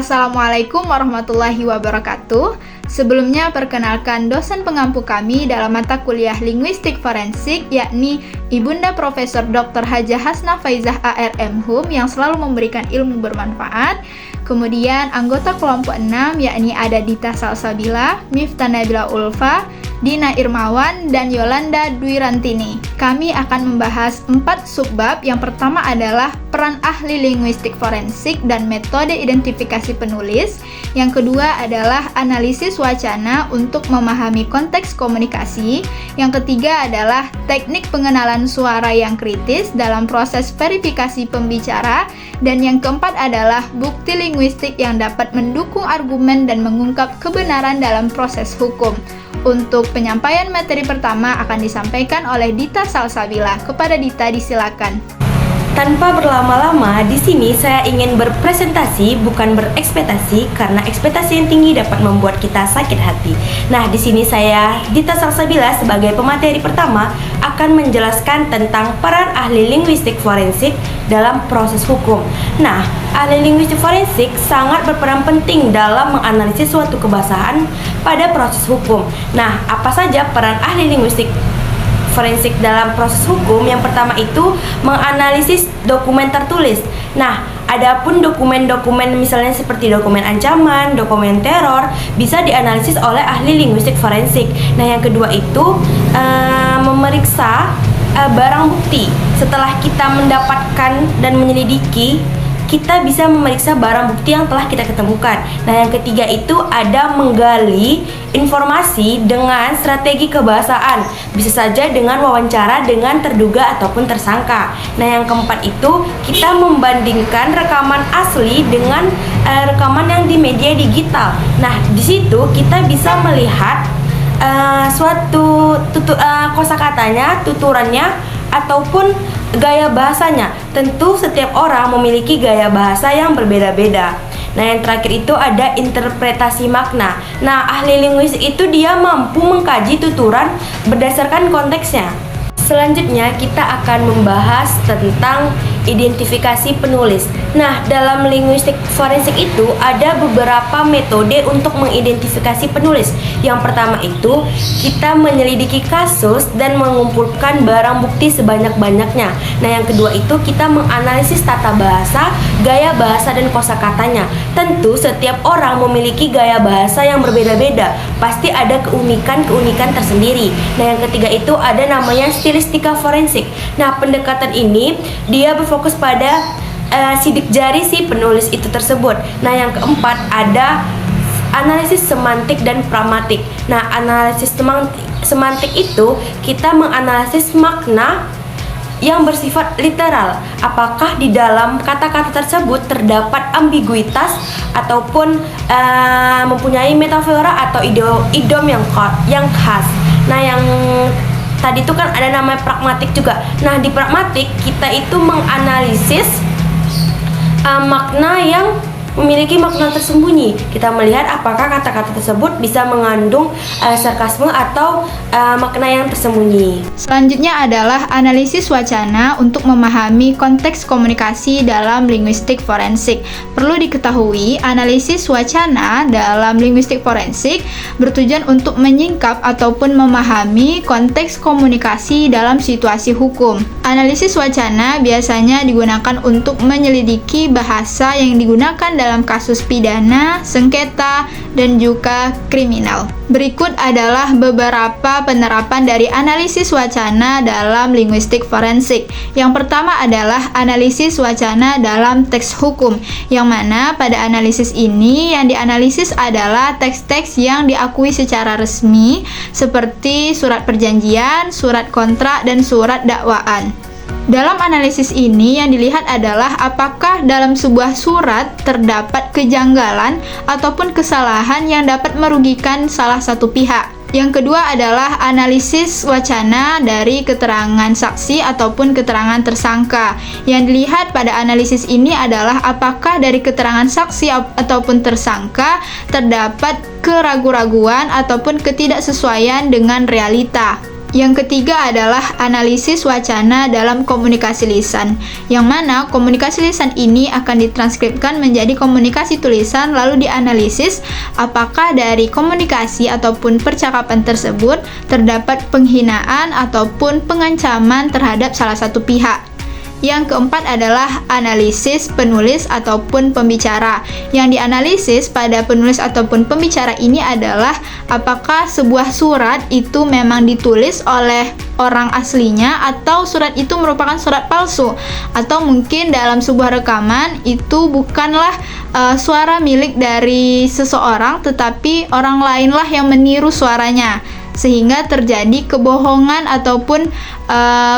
Assalamualaikum warahmatullahi wabarakatuh. Sebelumnya perkenalkan dosen pengampu kami dalam mata kuliah Linguistik Forensik, yakni Ibunda Profesor Dr. Hajah Hasna Faizah ARM Hum yang selalu memberikan ilmu bermanfaat. Kemudian anggota kelompok 6 yakni ada Dita Salsabila, Miftah Nabila Ulfa, Dina Irmawan, dan Yolanda Dwirantini. Kami akan membahas 4 subbab. Yang pertama adalah peran ahli linguistik forensik dan metode identifikasi penulis. Yang kedua adalah analisis wacana untuk memahami konteks komunikasi. Yang ketiga adalah teknik pengenalan suara yang kritis dalam proses verifikasi pembicara. Dan yang keempat adalah bukti linguistik yang dapat mendukung argumen dan mengungkap kebenaran dalam proses hukum. Untuk penyampaian materi pertama akan disampaikan oleh Dita Salsabila. Kepada Dita, disilakan. Tanpa berlama-lama, di sini saya ingin berpresentasi, bukan berekspektasi, karena ekspektasi yang tinggi dapat membuat kita sakit hati. Nah, di sini saya, Dita Salsabila, sebagai pemateri pertama, akan menjelaskan tentang peran ahli linguistik forensik dalam proses hukum. Nah, ahli linguistik forensik sangat berperan penting dalam menganalisis suatu kebahasaan pada proses hukum. Nah, apa saja peran ahli linguistik forensik dalam proses hukum? Yang pertama itu menganalisis dokumen tertulis. Nah, adapun dokumen-dokumen misalnya seperti dokumen ancaman, dokumen teror bisa dianalisis oleh ahli linguistik forensik. Nah, yang kedua itu memeriksa barang bukti. Setelah kita mendapatkan dan menyelidiki, kita bisa memeriksa barang bukti yang telah kita ketemukan. Nah, yang ketiga itu ada menggali informasi dengan strategi kebahasaan. Bisa saja dengan wawancara dengan terduga ataupun tersangka. Nah, yang keempat itu kita membandingkan rekaman asli dengan rekaman yang di media digital. Nah, di situ kita bisa melihat suatu kosakatanya, tuturannya, ataupun gaya bahasanya. Tentu setiap orang memiliki gaya bahasa yang berbeda-beda. Nah, yang terakhir itu ada interpretasi makna. Nah, ahli linguistik itu dia mampu mengkaji tuturan berdasarkan konteksnya. Selanjutnya kita akan membahas tentang identifikasi penulis. Nah, dalam linguistik forensik itu ada beberapa metode untuk mengidentifikasi penulis. Yang pertama itu kita menyelidiki kasus dan mengumpulkan barang bukti sebanyak-banyaknya. Nah, yang kedua itu kita menganalisis tata bahasa, gaya bahasa, dan kosakatanya. Tentu setiap orang memiliki gaya bahasa yang berbeda-beda. Pasti ada keunikan-keunikan tersendiri. Nah, yang ketiga itu ada namanya stilistika forensik. Nah, pendekatan ini dia berfokus pada sidik jari si penulis itu tersebut. Nah, yang keempat ada analisis semantik dan pragmatik. Nah, analisis semantik itu kita menganalisis makna yang bersifat literal. Apakah di dalam kata-kata tersebut terdapat ambiguitas ataupun mempunyai metafora atau idiom yang khas. Nah, yang tadi itu kan ada namanya pragmatik juga. Nah, di pragmatik kita itu menganalisis makna yang memiliki makna tersembunyi. Kita melihat apakah kata-kata tersebut bisa mengandung sarkasme atau makna yang tersembunyi. Selanjutnya adalah analisis wacana untuk memahami konteks komunikasi dalam linguistik forensik. Perlu diketahui, analisis wacana dalam linguistik forensik bertujuan untuk menyingkap ataupun memahami konteks komunikasi dalam situasi hukum. Analisis wacana biasanya digunakan untuk menyelidiki bahasa yang digunakan dalam kasus pidana, sengketa, dan juga kriminal. Berikut adalah beberapa penerapan dari analisis wacana dalam linguistik forensik. Yang pertama adalah analisis wacana dalam teks hukum, yang mana pada analisis ini yang dianalisis adalah teks-teks yang diakui secara resmi seperti surat perjanjian, surat kontrak, dan surat dakwaan. Dalam analisis ini yang dilihat adalah apakah dalam sebuah surat terdapat kejanggalan ataupun kesalahan yang dapat merugikan salah satu pihak. Yang kedua adalah analisis wacana dari keterangan saksi ataupun keterangan tersangka. Yang dilihat pada analisis ini adalah apakah dari keterangan saksi ataupun tersangka terdapat keraguan-raguan ataupun ketidaksesuaian dengan realita. Yang ketiga adalah analisis wacana dalam komunikasi lisan, yang mana komunikasi lisan ini akan ditranskripsikan menjadi komunikasi tulisan lalu dianalisis apakah dari komunikasi ataupun percakapan tersebut terdapat penghinaan ataupun pengancaman terhadap salah satu pihak. Yang keempat adalah analisis penulis ataupun pembicara. Yang dianalisis pada penulis ataupun pembicara ini adalah apakah sebuah surat itu memang ditulis oleh orang aslinya atau surat itu merupakan surat palsu, atau mungkin dalam sebuah rekaman itu bukanlah suara milik dari seseorang tetapi orang lainlah yang meniru suaranya, sehingga terjadi kebohongan ataupun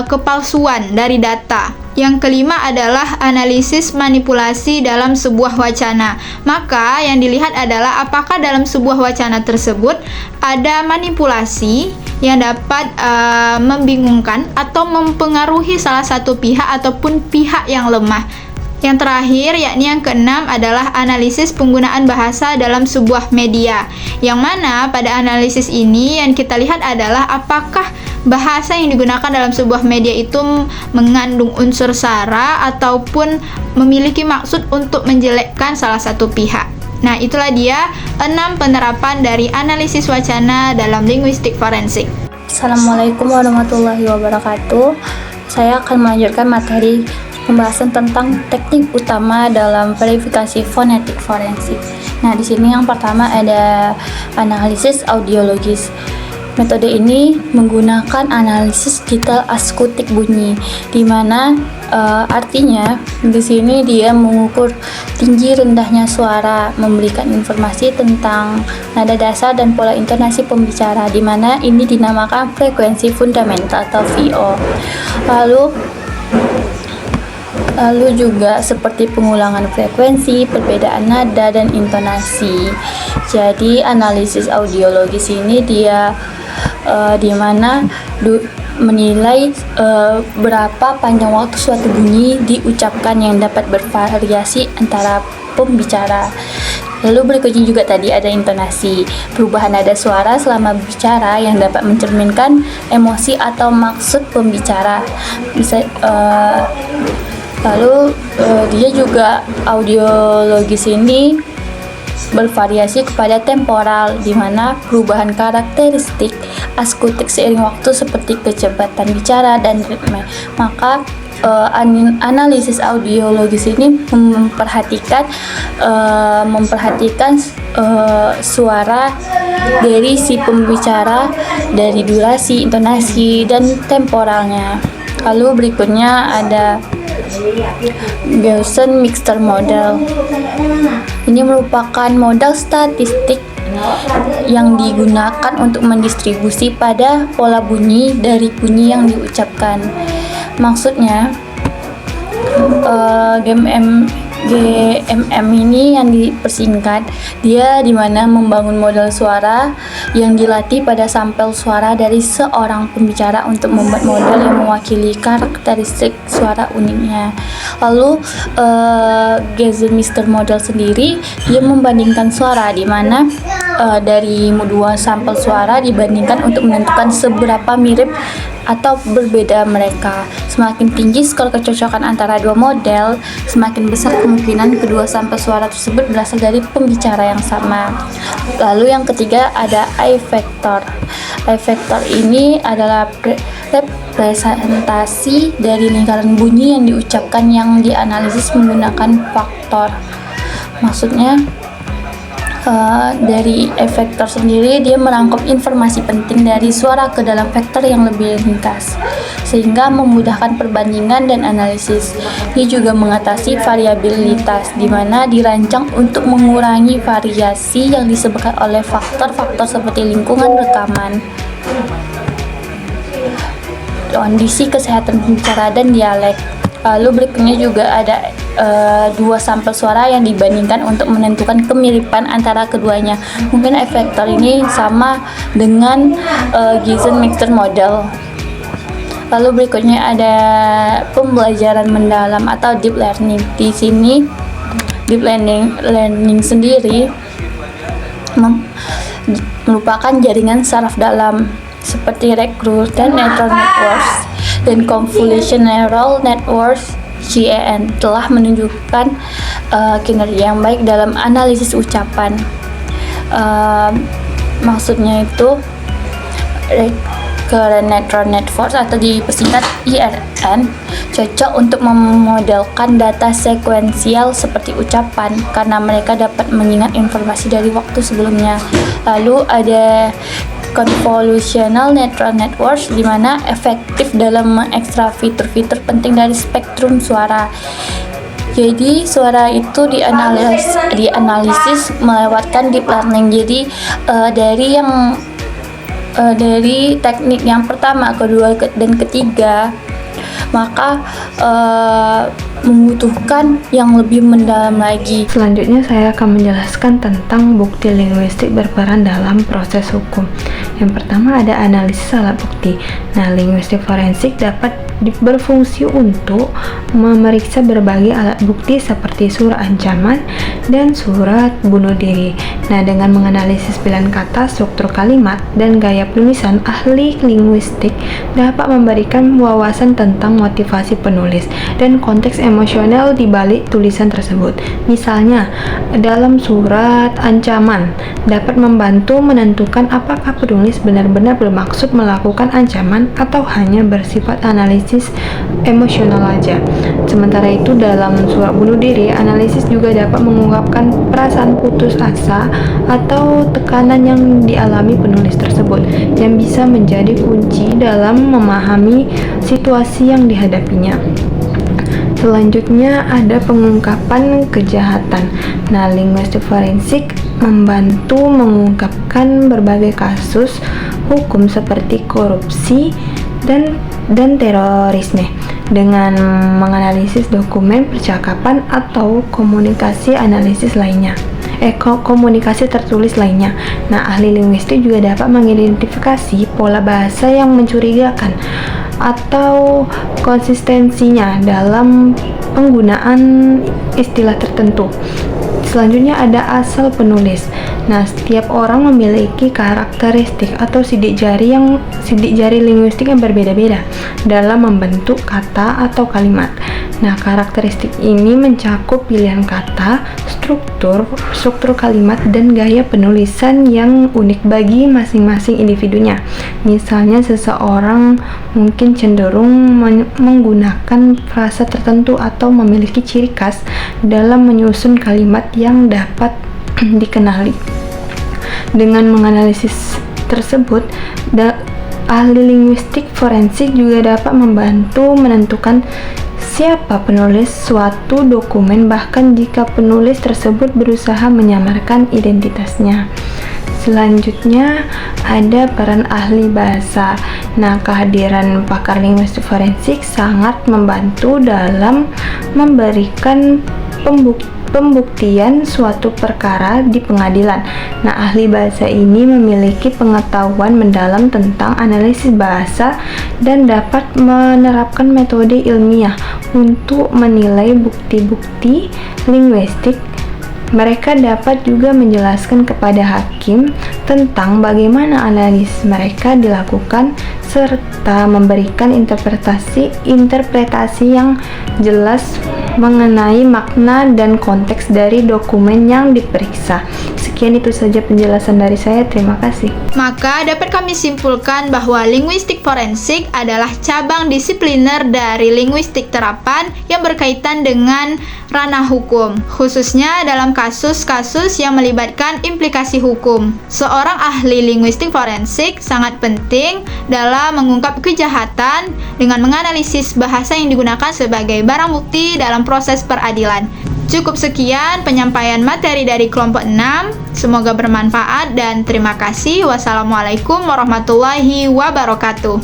kepalsuan dari data. Yang kelima adalah analisis manipulasi dalam sebuah wacana. Maka yang dilihat adalah apakah dalam sebuah wacana tersebut ada manipulasi yang dapat membingungkan atau mempengaruhi salah satu pihak ataupun pihak yang lemah. Yang terakhir, yakni yang keenam adalah analisis penggunaan bahasa dalam sebuah media, yang mana pada analisis ini yang kita lihat adalah apakah bahasa yang digunakan dalam sebuah media itu mengandung unsur sara ataupun memiliki maksud untuk menjelekkan salah satu pihak. Nah, itulah dia 6 penerapan dari analisis wacana dalam linguistik forensik. Assalamualaikum warahmatullahi wabarakatuh. Saya akan melanjutkan materi pembahasan tentang teknik utama dalam verifikasi fonetik forensik. Nah, di sini yang pertama ada analisis audiologis. Metode ini menggunakan analisis detail akutik bunyi, di mana artinya di sini dia mengukur tinggi rendahnya suara, memberikan informasi tentang nada dasar dan pola intonasi pembicara, di mana ini dinamakan frekuensi fundamental atau VO. Lalu juga seperti pengulangan frekuensi, perbedaan nada, dan intonasi. Jadi analisis audiologis ini dia di mana menilai berapa panjang waktu suatu bunyi diucapkan yang dapat bervariasi antara pembicara. Lalu berikutnya juga tadi ada intonasi, perubahan nada suara selama berbicara yang dapat mencerminkan emosi atau maksud pembicara. Lalu dia juga audiologis ini bervariasi kepada temporal, di mana perubahan karakteristik akutik seiring waktu seperti kecepatan bicara dan ritme. Maka analisis audiologis ini memperhatikan suara dari si pembicara, dari durasi, intonasi, dan temporalnya. Lalu berikutnya ada Gaussian Mixture Model. Ini merupakan model statistik yang digunakan untuk mendistribusi pada pola bunyi dari bunyi yang diucapkan. Maksudnya GMM ini yang dipersingkat, dia dimana membangun model suara yang dilatih pada sampel suara dari seorang pembicara untuk membuat model yang mewakili karakteristik suara uniknya. Lalu Gaussian Mixture Model sendiri dia membandingkan suara, dimana dari dua sampel suara dibandingkan untuk menentukan seberapa mirip atau berbeda mereka. Semakin tinggi skor kecocokan antara dua model, semakin besar kemungkinan kedua sampel suara tersebut berasal dari pembicara yang sama. Lalu yang ketiga ada I vector. I vector ini adalah representasi dari lingkaran bunyi yang diucapkan yang dianalisis menggunakan faktor. Maksudnya dari vektor sendiri dia merangkum informasi penting dari suara ke dalam vektor yang lebih ringkas, sehingga memudahkan perbandingan dan analisis. Dia juga mengatasi variabilitas, di mana dirancang untuk mengurangi variasi yang disebabkan oleh faktor-faktor seperti lingkungan rekaman, kondisi kesehatan pembicara, dan dialek. Lalu berikutnya juga ada dua sampel suara yang dibandingkan untuk menentukan kemiripan antara keduanya. Mungkin vektor ini sama dengan Gaussian Mixture Model. Lalu berikutnya ada pembelajaran mendalam atau deep learning. Di sini deep learning sendiri merupakan jaringan saraf dalam seperti Recruiter Neural Networks dan Convolutional Networks (GNN) telah menunjukkan kinerja yang baik dalam analisis ucapan. Maksudnya itu Recurrent Neural Networks atau dipersingkat IRN cocok untuk memodelkan data sekuensial seperti ucapan karena mereka dapat mengingat informasi dari waktu sebelumnya. Lalu ada Convolutional Neural Networks di mana efektif dalam mengekstrak fitur-fitur penting dari spektrum suara. Jadi suara itu dianalisis melewatkan deep learning. Jadi dari teknik yang pertama, kedua, dan ketiga, maka membutuhkan yang lebih mendalam lagi. Selanjutnya saya akan menjelaskan tentang bukti linguistik berperan dalam proses hukum. Yang pertama ada analisis alat bukti. Nah, linguistik forensik dapat berfungsi untuk memeriksa berbagai alat bukti seperti surat ancaman dan surat bunuh diri. Nah, dengan menganalisis pilihan kata, struktur kalimat, dan gaya penulisan, ahli linguistik dapat memberikan wawasan tentang motivasi penulis dan konteks emosional di balik tulisan tersebut. Misalnya, dalam surat ancaman dapat membantu menentukan apakah penulis benar-benar bermaksud melakukan ancaman atau hanya bersifat analisis emosional aja. Sementara itu dalam surat bunuh diri, analisis juga dapat mengungkapkan perasaan putus asa atau tekanan yang dialami penulis tersebut yang bisa menjadi kunci dalam memahami situasi yang dihadapinya. Selanjutnya ada pengungkapan kejahatan. Nah, linguistik forensik membantu mengungkapkan berbagai kasus hukum seperti korupsi dan terorisme dengan menganalisis dokumen percakapan atau komunikasi tertulis lainnya. Nah, ahli linguistik juga dapat mengidentifikasi pola bahasa yang mencurigakan atau konsistensinya dalam penggunaan istilah tertentu. Selanjutnya ada asal penulis. Nah, setiap orang memiliki karakteristik atau sidik jari linguistik yang berbeda-beda dalam membentuk kata atau kalimat. Nah, karakteristik ini mencakup pilihan kata, struktur kalimat, dan gaya penulisan yang unik bagi masing-masing individunya. Misalnya, seseorang mungkin cenderung menggunakan frasa tertentu atau memiliki ciri khas dalam menyusun kalimat yang dapat dikenali. Dengan menganalisis tersebut, ahli linguistik forensik juga dapat membantu menentukan siapa penulis suatu dokumen, bahkan jika penulis tersebut berusaha menyamarkan identitasnya. Selanjutnya ada peran ahli bahasa. Nah, kehadiran pakar linguistik forensik sangat membantu dalam memberikan pembuktian suatu perkara di pengadilan. Nah, ahli bahasa ini memiliki pengetahuan mendalam tentang analisis bahasa dan dapat menerapkan metode ilmiah untuk menilai bukti-bukti linguistik. Mereka dapat juga menjelaskan kepada hakim tentang bagaimana analisis mereka dilakukan serta memberikan interpretasi yang jelas mengenai makna dan konteks dari dokumen yang diperiksa. Sekian itu saja penjelasan dari saya. Terima kasih. Maka dapat kami simpulkan bahwa linguistik forensik adalah cabang disipliner dari linguistik terapan yang berkaitan dengan ranah hukum, khususnya dalam kasus-kasus yang melibatkan implikasi hukum. Seorang ahli linguistik forensik sangat penting dalam mengungkap kejahatan dengan menganalisis bahasa yang digunakan sebagai barang bukti dalam proses peradilan. Cukup sekian penyampaian materi dari kelompok 6. Semoga bermanfaat dan terima kasih. Wassalamualaikum warahmatullahi wabarakatuh.